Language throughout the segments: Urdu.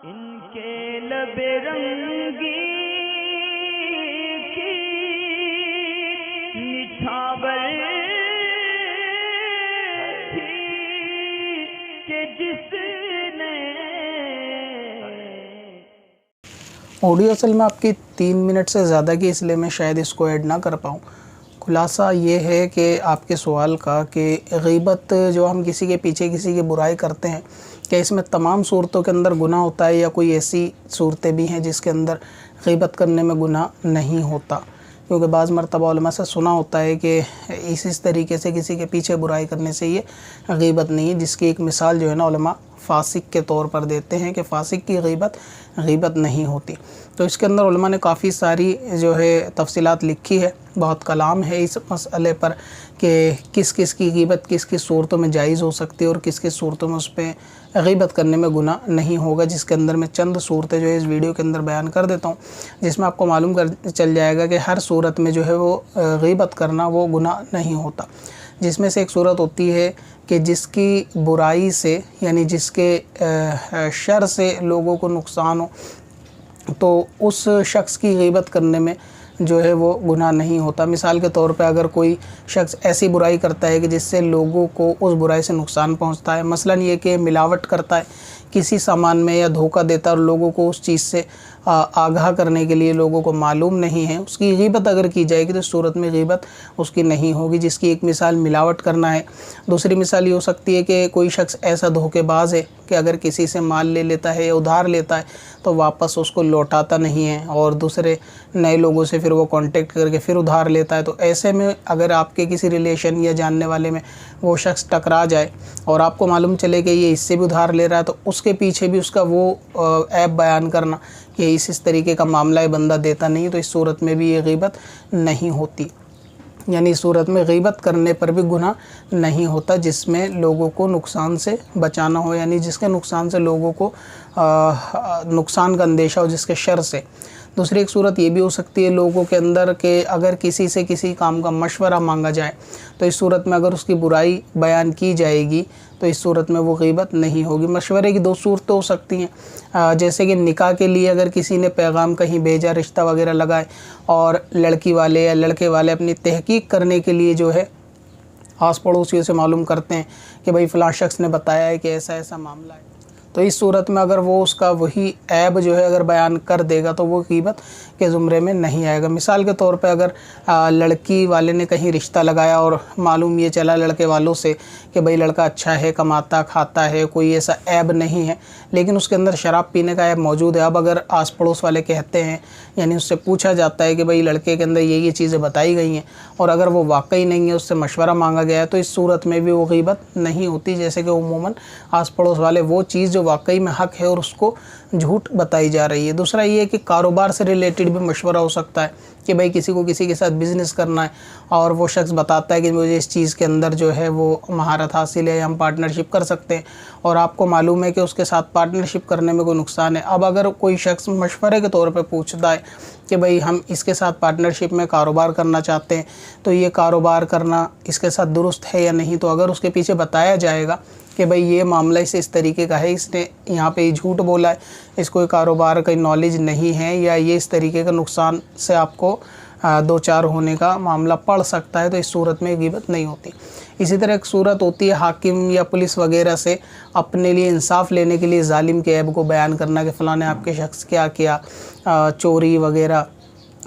ان کے لب رنگی کی نچھاور تھی کہ جس نے آڈیو اصل میں آپ کی 3 منٹ سے زیادہ کی، اس لیے میں شاید اس کو ایڈ نہ کر پاؤں۔ خلاصہ یہ ہے کہ آپ کے سوال کا کہ غیبت جو ہم کسی کے پیچھے کسی کی برائی کرتے ہیں، کہ اس میں تمام صورتوں کے اندر گناہ ہوتا ہے یا کوئی ایسی صورتیں بھی ہیں جس کے اندر غیبت کرنے میں گناہ نہیں ہوتا؟ کیونکہ بعض مرتبہ علماء سے سنا ہوتا ہے کہ اس طریقے سے کسی کے پیچھے برائی کرنے سے یہ غیبت نہیں ہے، جس کی ایک مثال جو ہے نا علماء فاسق کے طور پر دیتے ہیں کہ فاسق کی غیبت نہیں ہوتی۔ تو اس کے اندر علماء نے کافی ساری جو ہے تفصیلات لکھی ہے، بہت کلام ہے اس مسئلے پر کہ کس کس کی غیبت کس کس صورتوں میں جائز ہو سکتی ہے اور کس کس صورتوں میں اس پہ غیبت کرنے میں گناہ نہیں ہوگا، جس کے اندر میں چند صورتیں جو ہے اس ویڈیو کے اندر بیان کر دیتا ہوں، جس میں آپ کو معلوم چل جائے گا کہ ہر صورت میں جو ہے وہ غیبت کرنا وہ گناہ نہیں ہوتا۔ جس میں سے ایک صورت ہوتی ہے کہ جس کی برائی سے، یعنی جس کے شر سے لوگوں کو نقصان ہو، تو اس شخص کی غیبت کرنے میں جو ہے وہ گناہ نہیں ہوتا۔ مثال کے طور پہ اگر کوئی شخص ایسی برائی کرتا ہے کہ جس سے لوگوں کو اس برائی سے نقصان پہنچتا ہے، مثلا یہ کہ ملاوٹ کرتا ہے کسی سامان میں یا دھوکہ دیتا ہے اور لوگوں کو اس چیز سے آگاہ کرنے کے لیے لوگوں کو معلوم نہیں ہے، اس کی غیبت اگر کی جائے گی تو اس صورت میں غیبت اس کی نہیں ہوگی، جس کی ایک مثال ملاوٹ کرنا ہے۔ دوسری مثال یہ ہو سکتی ہے کہ کوئی شخص ایسا دھوکے باز ہے کہ اگر کسی سے مال لے لیتا ہے یا ادھار لیتا ہے تو واپس اس کو لوٹاتا نہیں ہے اور دوسرے نئے لوگوں سے پھر وہ کانٹیکٹ کر کے پھر ادھار لیتا ہے۔ تو ایسے میں اگر آپ کے کسی ریلیشن یا جاننے والے میں وہ شخص ٹکرا جائے اور آپ کو معلوم چلے کہ یہ اس سے بھی ادھار لے رہا ہے، تو اس کے پیچھے بھی اس کا وہ عیب بیان کرنا کہ اس طریقے کا معاملہ ہے بندہ دیتا نہیں، تو اس صورت میں بھی یہ غیبت نہیں ہوتی، یعنی اس صورت میں غیبت کرنے پر بھی گناہ نہیں ہوتا جس میں لوگوں کو نقصان سے بچانا ہو، یعنی جس کے نقصان سے لوگوں کو نقصان کا اندیشہ ہو، جس کے شر سے۔ دوسری ایک صورت یہ بھی ہو سکتی ہے لوگوں کے اندر کہ اگر کسی سے کسی کام کا مشورہ مانگا جائے تو اس صورت میں اگر اس کی برائی بیان کی جائے گی تو اس صورت میں وہ غیبت نہیں ہوگی۔ مشورے کی 2 صورتیں ہو سکتی ہیں، جیسے کہ نکاح کے لیے اگر کسی نے پیغام کہیں بھیجا، رشتہ وغیرہ لگائے اور لڑکی والے یا لڑکے والے اپنی تحقیق کرنے کے لیے جو ہے آس پڑوسیوں سے معلوم کرتے ہیں کہ بھئی فلاں شخص نے بتایا ہے کہ ایسا ایسا معاملہ ہے، تو اس صورت میں اگر وہ اس کا وہی عیب جو ہے اگر بیان کر دے گا تو وہ غیبت کے زمرے میں نہیں آئے گا۔ مثال کے طور پہ اگر لڑکی والے نے کہیں رشتہ لگایا اور معلوم یہ چلا لڑکے والوں سے کہ بھئی لڑکا اچھا ہے، کماتا کھاتا ہے، کوئی ایسا عیب نہیں ہے، لیکن اس کے اندر شراب پینے کا عیب موجود ہے، اب اگر آس پڑوس والے کہتے ہیں، یعنی اس سے پوچھا جاتا ہے کہ بھئی لڑکے کے اندر یہ چیزیں بتائی گئی ہیں اور اگر وہ واقعی نہیں ہے، اس سے مشورہ مانگا گیا ہے، تو اس صورت میں بھی وہ غیبت نہیں ہوتی، جیسے کہ عموماً آس پڑوس والے وہ چیز جو واقعی میں حق ہے اور اس کو جھوٹ بتائی جا رہی ہے۔ دوسرا یہ ہے کہ کاروبار سے ریلیٹڈ بھی مشورہ ہو سکتا ہے کہ بھئی کسی کو کسی کے ساتھ بزنس کرنا ہے اور وہ شخص بتاتا ہے کہ مجھے اس چیز کے اندر جو ہے وہ مہارت حاصل ہے یا ہم پارٹنرشپ کر سکتے ہیں، اور آپ کو معلوم ہے کہ اس کے ساتھ پارٹنرشپ کرنے میں کوئی نقصان ہے۔ اب اگر کوئی شخص مشورے کے طور پہ پوچھتا ہے کہ بھئی ہم اس کے ساتھ پارٹنرشپ میں کاروبار کرنا چاہتے ہیں، تو یہ کاروبار کرنا اس کے ساتھ درست ہے یا نہیں، تو اگر اس کے پیچھے بتایا جائے گا کہ بھئی یہ معاملہ اس طریقے کا ہے، اس نے یہاں پہ یہ جھوٹ بولا ہے، اس کو کاروبار کا نالج نہیں ہے، یا یہ اس طریقے کا نقصان سے آپ کو دو چار ہونے کا معاملہ پڑ سکتا ہے، تو اس صورت میں غیبت نہیں ہوتی۔ اسی طرح ایک صورت ہوتی ہے حاکم یا پولیس وغیرہ سے اپنے لیے انصاف لینے کے لیے ظالم کے عیب کو بیان کرنا کہ فلاں نے آپ کے شخص کیا کیا، چوری وغیرہ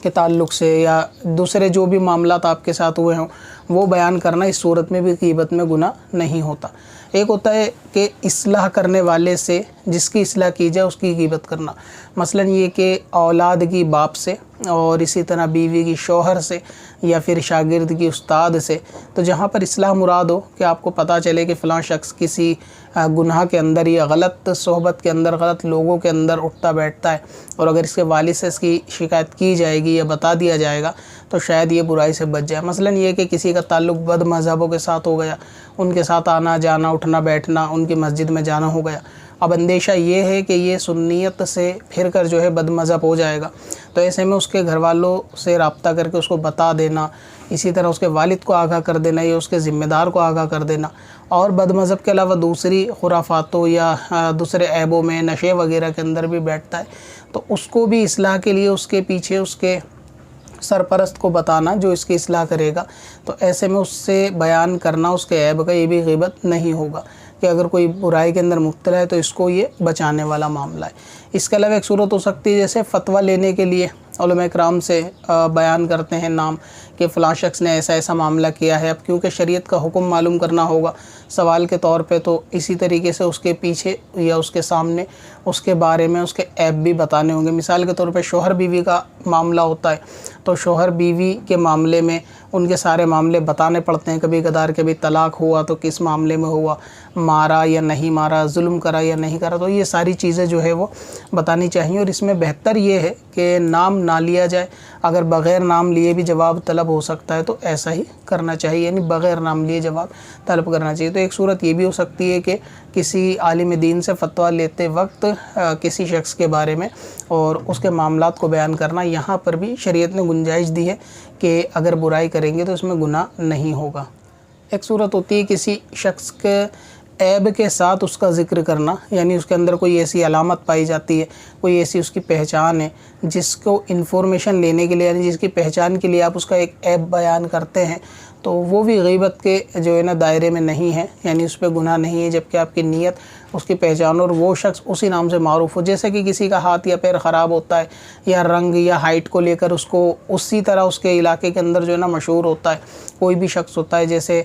کے تعلق سے یا دوسرے جو بھی معاملات آپ کے ساتھ ہوئے ہوں وہ بیان کرنا، اس صورت میں بھی غیبت میں گناہ نہیں ہوتا۔ ایک ہوتا ہے کہ اصلاح کرنے والے سے جس کی اصلاح کی جائے اس کی غیبت کرنا، مثلا یہ کہ اولاد کی باپ سے اور اسی طرح بیوی کی شوہر سے یا پھر شاگرد کی استاد سے، تو جہاں پر اصلاح مراد ہو کہ آپ کو پتہ چلے کہ فلاں شخص کسی گناہ کے اندر یا غلط صحبت کے اندر، غلط لوگوں کے اندر اٹھتا بیٹھتا ہے، اور اگر اس کے والد سے اس کی شکایت کی جائے گی یا بتا دیا جائے گا تو شاید یہ برائی سے بچ جائے۔ مثلا یہ کہ کسی کا تعلق بد مذہبوں کے ساتھ ہو گیا، ان کے ساتھ آنا جانا اٹھنا بیٹھنا، ان کی مسجد میں جانا ہو گیا، اب اندیشہ یہ ہے کہ یہ سنیت سے پھر کر جو ہے بد مذہب ہو جائے گا، تو ایسے میں اس کے گھر والوں سے رابطہ کر کے اس کو بتا دینا، اسی طرح اس کے والد کو آگاہ کر دینا یا اس کے ذمہ دار کو آگاہ کر دینا، اور بد مذہب کے علاوہ دوسری خرافاتوں یا دوسرے عیبوں میں نشے وغیرہ کے اندر بھی بیٹھتا ہے، تو اس کو بھی اصلاح کے لیے اس کے پیچھے اس کے سرپرست کو بتانا جو اس کی اصلاح کرے گا، تو ایسے میں اس سے بیان کرنا اس کے عیب کا، یہ بھی غیبت نہیں ہوگا کہ اگر کوئی برائی کے اندر مبتلا ہے تو اس کو یہ بچانے والا معاملہ ہے۔ اس کے علاوہ ایک صورت ہو سکتی ہے جیسے فتویٰ لینے کے لیے علماء کرام سے بیان کرتے ہیں نام کہ فلاں شخص نے ایسا ایسا معاملہ کیا ہے، اب کیونکہ شریعت کا حکم معلوم کرنا ہوگا سوال کے طور پہ، تو اسی طریقے سے اس کے پیچھے یا اس کے سامنے اس کے بارے میں اس کے عیب بھی بتانے ہوں گے۔ مثال کے طور پہ شوہر بیوی کا معاملہ ہوتا ہے، تو شوہر بیوی کے معاملے میں ان کے سارے معاملے بتانے پڑتے ہیں، کبھی کبھار کبھی طلاق ہوا تو کس معاملے میں ہوا، مارا یا نہیں مارا، ظلم کرا یا نہیں کرا، تو یہ ساری چیزیں جو ہے وہ بتانی چاہیے، اور اس میں بہتر یہ ہے کہ نام نہ لیا جائے، اگر بغیر نام لیے بھی جواب طلب ہو سکتا ہے تو ایسا ہی کرنا چاہیے، یعنی بغیر نام لیے جواب طلب کرنا چاہیے۔ تو ایک صورت یہ بھی ہو سکتی ہے کہ کسی عالم دین سے فتویٰ لیتے وقت کسی شخص کے بارے میں اور اس کے معاملات کو بیان کرنا، یہاں پر بھی شریعت نے گنجائش دی ہے کہ اگر برائی کریں گے تو اس میں گناہ نہیں ہوگا۔ ایک صورت ہوتی ہے کسی شخص کے عیب کے ساتھ اس کا ذکر کرنا، یعنی اس کے اندر کوئی ایسی علامت پائی جاتی ہے، کوئی ایسی اس کی پہچان ہے جس کو انفارمیشن لینے کے لیے، یعنی جس کی پہچان کے لیے آپ اس کا ایک عیب بیان کرتے ہیں، تو وہ بھی غیبت کے جو ہے نا دائرے میں نہیں ہے، یعنی اس پہ گناہ نہیں ہے، جبکہ آپ کی نیت اس کی پہچان اور وہ شخص اسی نام سے معروف ہو۔ جیسے کہ کسی کا ہاتھ یا پیر خراب ہوتا ہے یا رنگ یا ہائٹ کو لے کر اس کو اسی طرح اس کے علاقے کے اندر جو ہے نا مشہور ہوتا ہے، کوئی بھی شخص ہوتا ہے، جیسے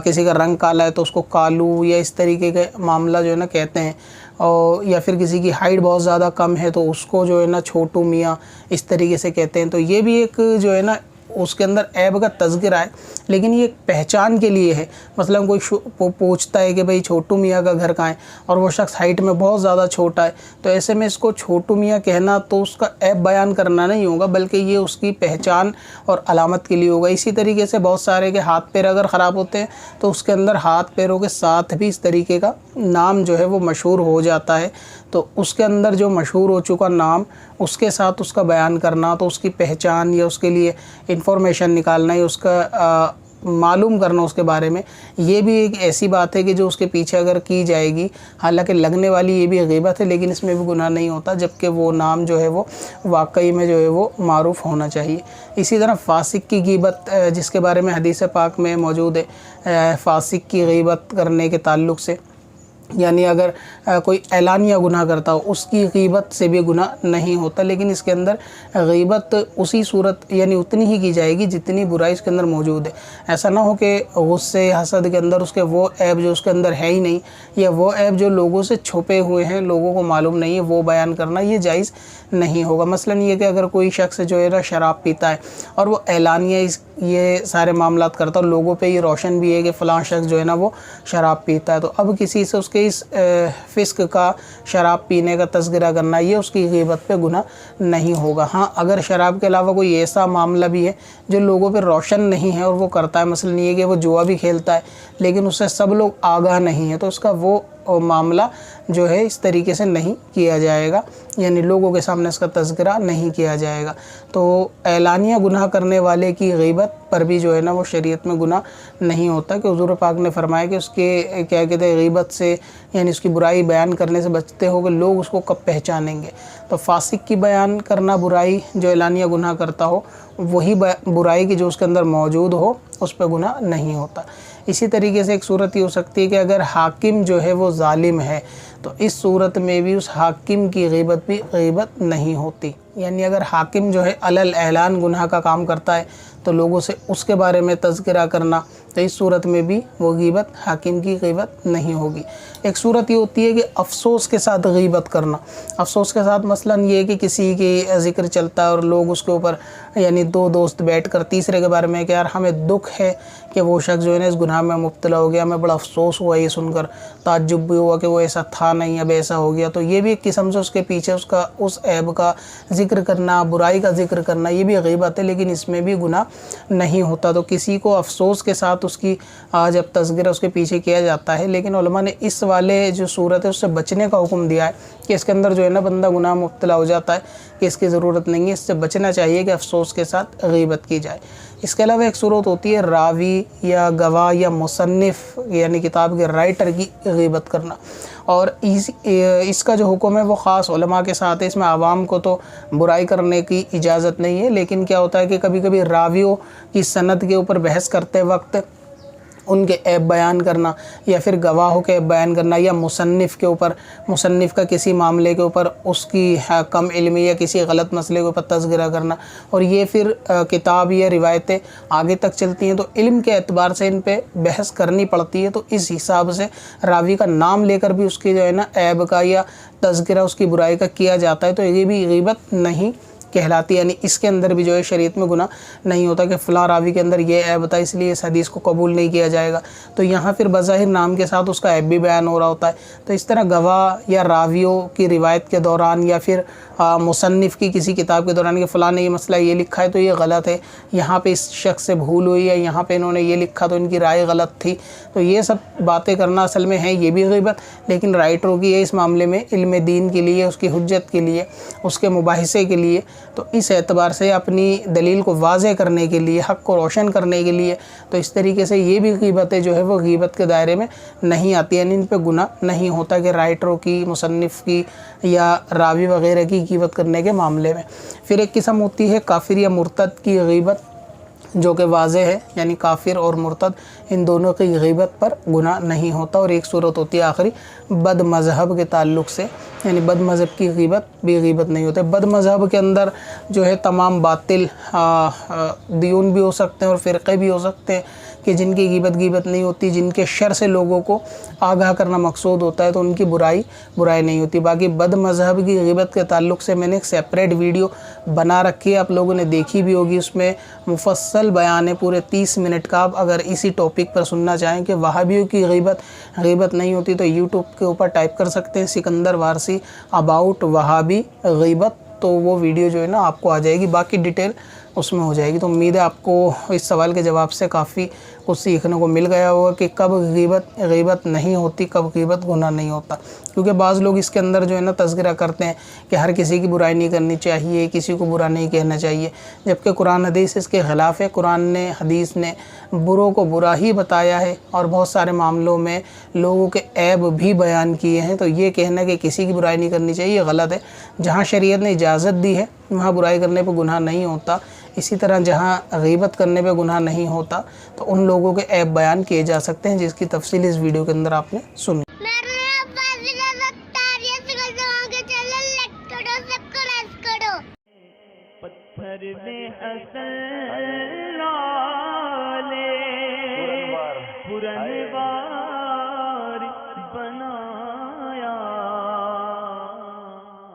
کسی کا رنگ کالا ہے تو اس کو کالو یا اس طریقے کے معاملہ جو ہے نا کہتے ہیں، اور یا پھر کسی کی ہائٹ بہت زیادہ کم ہے تو اس کو جو ہے نا چھوٹو میاں اس طریقے سے کہتے ہیں، تو یہ بھی ایک جو ہے نا اس کے اندر عیب کا تذکرہ ہے، لیکن یہ ایک پہچان کے لیے ہے۔ مثلا کوئی پوچھتا ہے کہ بھئی چھوٹو میاں کا گھر کہاں ہے، اور وہ شخص ہائٹ میں بہت زیادہ چھوٹا ہے، تو ایسے میں اس کو چھوٹو میاں کہنا تو اس کا عیب بیان کرنا نہیں ہوگا، بلکہ یہ اس کی پہچان اور علامت کے لیے ہوگا۔ اسی طریقے سے بہت سارے کے ہاتھ پیر اگر خراب ہوتے ہیں تو اس کے اندر ہاتھ پیروں کے ساتھ بھی اس طریقے کا نام جو ہے وہ مشہور ہو جاتا ہے، تو اس کے اندر جو مشہور ہو چکا نام اس کے ساتھ اس کا بیان کرنا، تو اس کی پہچان یا اس کے لیے انفارمیشن نکالنا یا اس کا معلوم کرنا اس کے بارے میں، یہ بھی ایک ایسی بات ہے کہ جو اس کے پیچھے اگر کی جائے گی، حالانکہ لگنے والی یہ بھی غیبت ہے، لیکن اس میں بھی گناہ نہیں ہوتا، جبکہ وہ نام جو ہے وہ واقعی میں جو ہے وہ معروف ہونا چاہیے۔ اسی طرح فاسق کی غیبت، جس کے بارے میں حدیث پاک میں موجود ہے، فاسق کی غیبت کرنے کے تعلق سے، یعنی اگر کوئی اعلانیہ گناہ کرتا ہو اس کی غیبت سے بھی گناہ نہیں ہوتا، لیکن اس کے اندر غیبت اسی صورت یعنی اتنی ہی کی جائے گی جتنی برائی اس کے اندر موجود ہے۔ ایسا نہ ہو کہ غصے حسد کے اندر اس کے وہ عیب جو اس کے اندر ہے ہی نہیں، یا وہ عیب جو لوگوں سے چھپے ہوئے ہیں لوگوں کو معلوم نہیں ہے وہ بیان کرنا، یہ جائز نہیں ہوگا۔ مثلا یہ کہ اگر کوئی شخص جو ہے نا شراب پیتا ہے اور وہ اعلانیہ یہ سارے معاملات کرتا ہے، لوگوں پہ یہ روشن بھی ہے کہ فلاں شخص جو ہے نا وہ شراب پیتا ہے، تو اب کسی سے اس کے اس فسق کا، شراب پینے کا تذکرہ کرنا، یہ اس کی غیبت پہ گناہ نہیں ہوگا۔ ہاں اگر شراب کے علاوہ کوئی ایسا معاملہ بھی ہے جو لوگوں پہ روشن نہیں ہے اور وہ کرتا ہے، مثلا یہ کہ وہ جوا بھی کھیلتا ہے لیکن اس سے سب لوگ آگاہ نہیں ہیں، تو اس کا وہ معاملہ جو ہے اس طریقے سے نہیں کیا جائے گا، یعنی لوگوں کے سامنے اس کا تذکرہ نہیں کیا جائے گا۔ تو اعلانیہ گناہ کرنے والے کی غیبت پر بھی جو ہے نا وہ شریعت میں گناہ نہیں ہوتا، کہ حضور پاک نے فرمایا کہ اس کے کیا کہتے ہیں غیبت سے، یعنی اس کی برائی بیان کرنے سے بچتے ہو کہ لوگ اس کو کب پہچانیں گے۔ تو فاسق کی بیان کرنا برائی جو اعلانیہ گناہ کرتا ہو، وہی برائی کی جو اس کے اندر موجود ہو اس پہ گناہ نہیں ہوتا۔ اسی طریقے سے ایک صورت یہ ہو سکتی ہے کہ اگر حاکم جو ہے وہ ظالم ہے تو اس صورت میں بھی اس حاکم کی غیبت بھی غیبت نہیں ہوتی، یعنی اگر حاکم جو ہے علل اعلان گناہ کا کام کرتا ہے تو لوگوں سے اس کے بارے میں تذکرہ کرنا، تو اس صورت میں بھی وہ غیبت حاکم کی غیبت نہیں ہوگی۔ ایک صورت یہ ہوتی ہے کہ افسوس کے ساتھ غیبت کرنا۔ افسوس کے ساتھ مثلا یہ کہ کسی کی ذکر چلتا ہے اور لوگ اس کے اوپر، یعنی دو دوست بیٹھ کر تیسرے کے بارے میں کہ یار ہمیں دکھ ہے کہ وہ شخص جو ہے نا اس گناہ میں مبتلا ہو گیا، ہمیں بڑا افسوس ہوا یہ سن کر، تعجب بھی ہوا کہ وہ ایسا تھا نہیں اب ایسا ہو گیا، تو یہ بھی ایک قسم سے اس کے پیچھے اس عیب کا ذکر کرنا، برائی کا ذکر کرنا، یہ بھی غیبت ہے، لیکن اس میں بھی گناہ نہیں ہوتا۔ تو کسی کو افسوس کے ساتھ بات اس کی جب تذکرہ اس کے پیچھے کیا جاتا ہے، لیکن علماء نے اس والے جو صورت ہے اس سے بچنے کا حکم دیا ہے کہ اس کے اندر جو ہے نا بندہ گناہ مبتلا ہو جاتا ہے کہ اس کی ضرورت نہیں ہے، اس سے بچنا چاہیے کہ افسوس کے ساتھ غیبت کی جائے۔ اس کے علاوہ ایک صورت ہوتی ہے راوی یا گواہ یا مصنف یعنی کتاب کے رائٹر کی غیبت کرنا، اور اس کا جو حکم ہے وہ خاص علماء کے ساتھ ہے، اس میں عوام کو تو برائی کرنے کی اجازت نہیں ہے، لیکن کیا ہوتا ہے کہ کبھی کبھی راویوں کی سند کے اوپر بحث کرتے وقت ان کے عیب بیان کرنا، یا پھر گواہوں کے عیب بیان کرنا، یا مصنف کے اوپر، مصنف کا کسی معاملے کے اوپر اس کی کم علمی یا کسی غلط مسئلے کے اوپر تذکرہ کرنا، اور یہ پھر کتاب یا روایتیں آگے تک چلتی ہیں تو علم کے اعتبار سے ان پہ بحث کرنی پڑتی ہے، تو اس حساب سے راوی کا نام لے کر بھی اس کی جو ہے نا عیب کا یا تذکرہ اس کی برائی کا کیا جاتا ہے، تو یہ بھی غیبت نہیں کہلاتی، یعنی اس کے اندر بھی جو ہے شریعت میں گناہ نہیں ہوتا کہ فلاں راوی کے اندر یہ عیب تھا اس لیے اس حدیث کو قبول نہیں کیا جائے گا، تو یہاں پھر بظاہر نام کے ساتھ اس کا عیب بھی بیان ہو رہا ہوتا ہے۔ تو اس طرح گواہ یا راویوں کی روایت کے دوران یا پھر مصنف کی کسی کتاب کے دوران کہ فلاں نے یہ مسئلہ یہ لکھا ہے تو یہ غلط ہے، یہاں پہ اس شخص سے بھول ہوئی ہے، یہاں پہ انہوں نے یہ لکھا تو ان کی رائے غلط تھی، تو یہ سب باتیں کرنا اصل میں ہے یہ بھی غیبت، لیکن رائٹروں کی ہے اس معاملے میں علم دین کے لیے، اس کی حجت کے لیے، اس کے مباحثے کے لیے، تو اس اعتبار سے اپنی دلیل کو واضح کرنے کے لیے، حق کو روشن کرنے کے لیے، تو اس طریقے سے یہ بھی غیبتیں جو ہے وہ غیبت کے دائرے میں نہیں آتی، یعنی ان پہ گناہ نہیں ہوتا کہ رائٹروں کی، مصنف کی یا راوی وغیرہ کی غیبت کرنے کے معاملے میں۔ پھر ایک قسم ہوتی ہے کافر یا مرتد کی غیبت، جو کہ واضح ہے، یعنی کافر اور مرتد ان دونوں کی غیبت پر گناہ نہیں ہوتا، اور ایک صورت ہوتی ہے آخری بد مذہب کے تعلق سے، یعنی بد مذہب کی غیبت بھی غیبت نہیں ہوتے۔ بد مذہب کے اندر جو ہے تمام باطل دیون بھی ہو سکتے ہیں اور فرقے بھی ہو سکتے ہیں کہ جن کی غیبت نہیں ہوتی، جن کے شر سے لوگوں کو آگاہ کرنا مقصود ہوتا ہے، تو ان کی برائی نہیں ہوتی۔ باقی بد مذہب کی غیبت کے تعلق سے میں نے ایک سیپریٹ ویڈیو بنا رکھی ہے، آپ لوگوں نے دیکھی بھی ہوگی، اس میں مفصل بیان ہے پورے 30 منٹ کا۔ آپ اگر اسی ٹاپک پر سننا چاہیں کہ وہابیوں کی غیبت نہیں ہوتی تو یوٹیوب کے اوپر ٹائپ کر سکتے ہیں سکندر وارثی اباؤٹ وہابی غیبت، تو وہ ویڈیو جو ہے نا آپ کو آ جائے گی، باقی ڈیٹیل اس میں ہو جائے گی۔ تو امید ہے آپ کو اس سوال کے جواب سے کافی کچھ سیکھنے کو مل گیا ہوگا کہ کب غیبت نہیں ہوتی، کب غیبت گناہ نہیں ہوتا، کیونکہ بعض لوگ اس کے اندر جو ہے نا تذکرہ کرتے ہیں کہ ہر کسی کی برائی نہیں کرنی چاہیے، کسی کو برا نہیں کہنا چاہیے، جبکہ قرآن حدیث اس کے خلاف ہے۔ قرآن نے، حدیث نے بروں کو برا ہی بتایا ہے، اور بہت سارے معاملوں میں لوگوں کے عیب بھی بیان کیے ہیں، تو یہ کہنا کہ کسی کی برائی نہیں کرنی چاہیے یہ غلط ہے۔ جہاں شریعت نے اجازت دی ہے وہاں برائی کرنے پہ گناہ نہیں ہوتا، اسی طرح جہاں غیبت کرنے پہ گناہ نہیں ہوتا تو ان لوگوں کے عیب بیان کیے جا سکتے ہیں، جس کی تفصیل اس ویڈیو کے اندر آپ نے سنی۔ پتھر میں اصل لالے پرنوار بنا